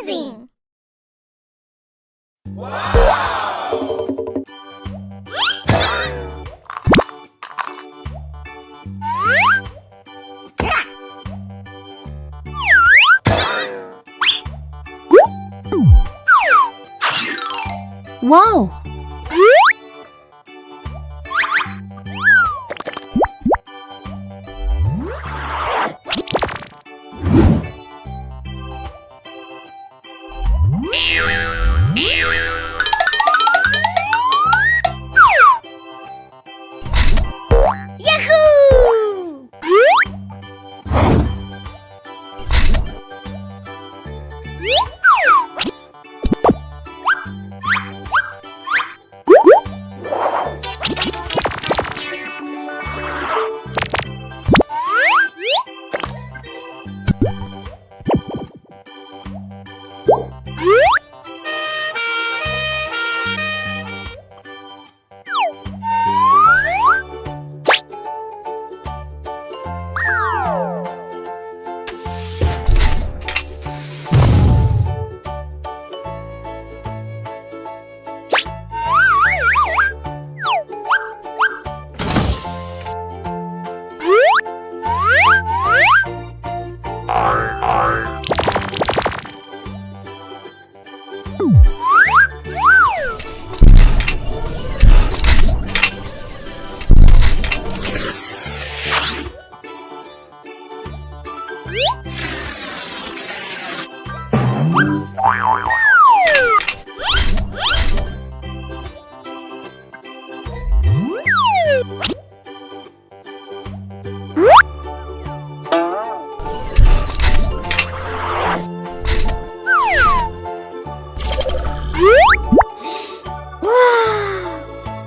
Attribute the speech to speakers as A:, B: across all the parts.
A: amazing!
B: Wow!
A: Yahoo!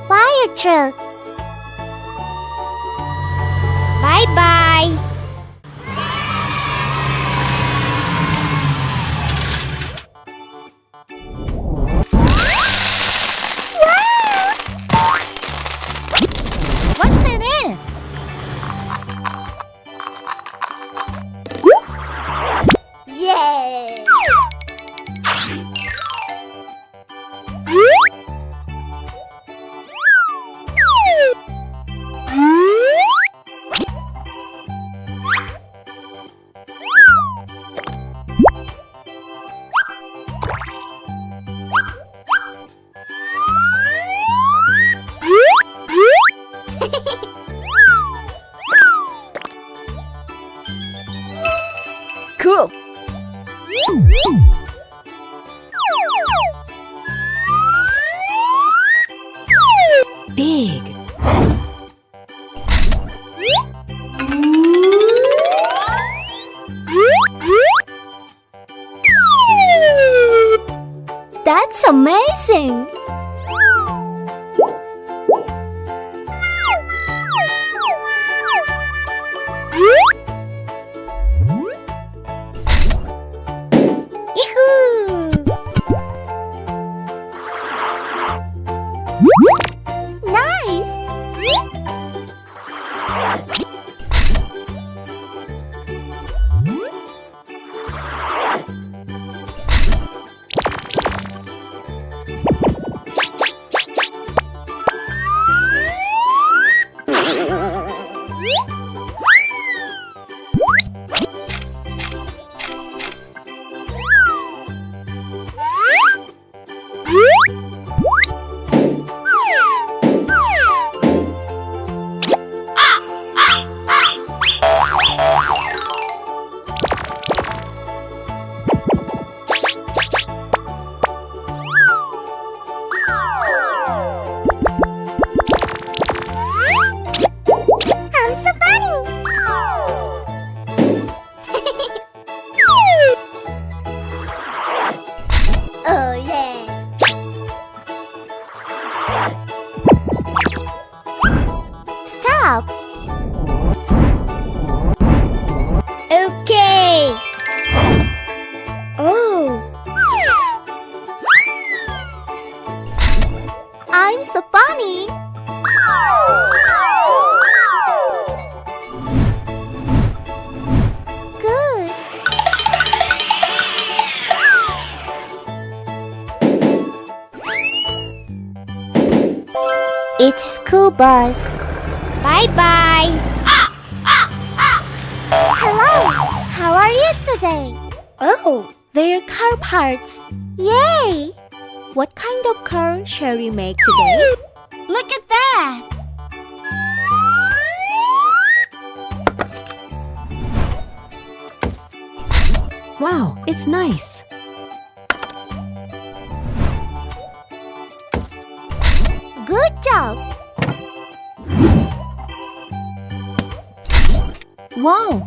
A: Fire truck. Bye-bye.
B: What's in it?
A: Yeah!
B: Cool! Big! That's amazing!
A: Nice!
B: It's a school bus.
A: Bye-bye.
B: Hello. How are you today?
A: Oh,
B: They're car parts. Yay! What kind of car shall we make today? Look at that!
C: Wow, it's nice.
B: Good job! Wow!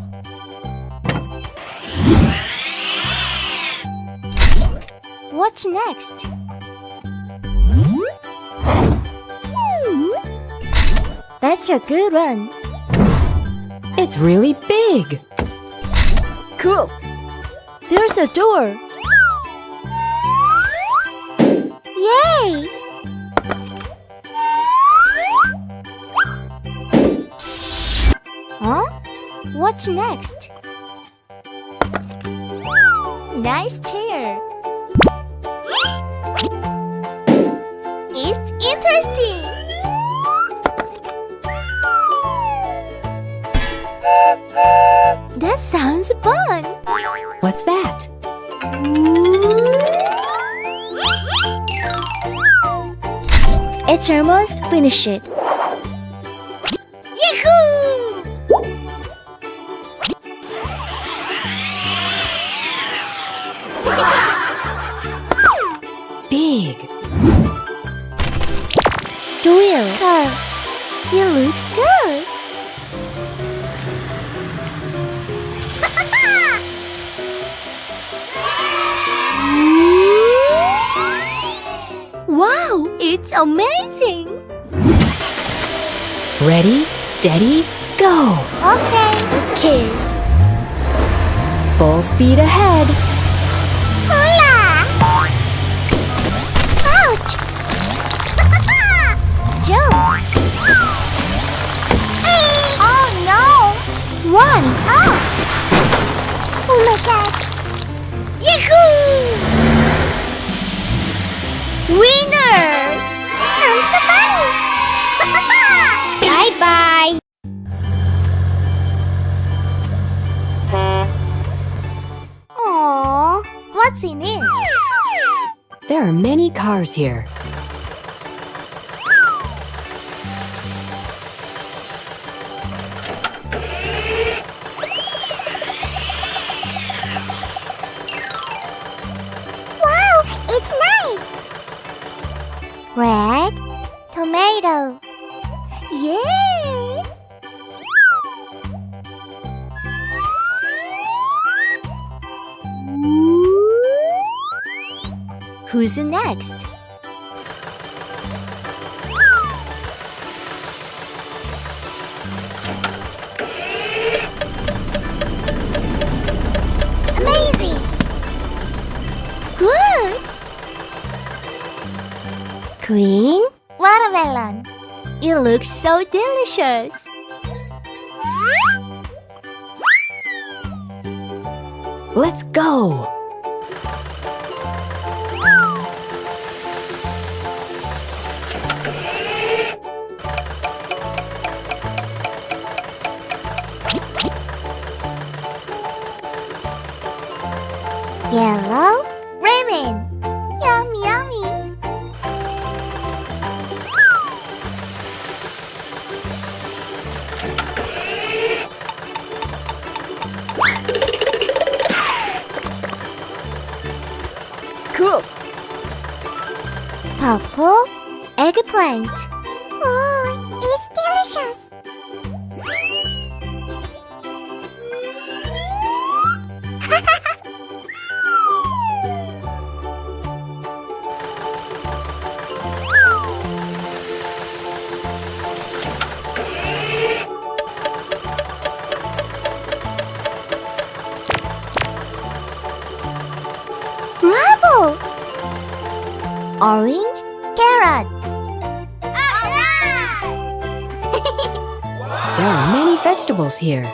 B: What's next? That's a good one.
C: It's really big.
B: Cool. There's a door. Yay! Huh? What's next? Nice chair. It's interesting. That sounds fun.
C: What's that?
B: It's almost finished.
A: yahoo!
C: Big.
B: The wheel car. It looks good. Wow, it's amazing.
C: Ready, steady, go.
B: Okay.
A: Okay.
C: Full speed ahead.
B: Hola! Ouch! Jump! Oh no! Run! Oh! Oh my god!
A: Yahoo!
B: Winner! I'm so funny!
A: Bye-bye.
B: Aww, what's in it?
C: There are many cars here.
B: Wow, it's nice! Red tomato. Yay! Who's next? Amazing! Good! Green watermelon. It looks so delicious.
C: Let's go.
B: Yellow ramen. Yummy, yummy. Cool. Purple eggplant. Oh, it's delicious. Bravo! Orange carrot.
C: There are many vegetables here.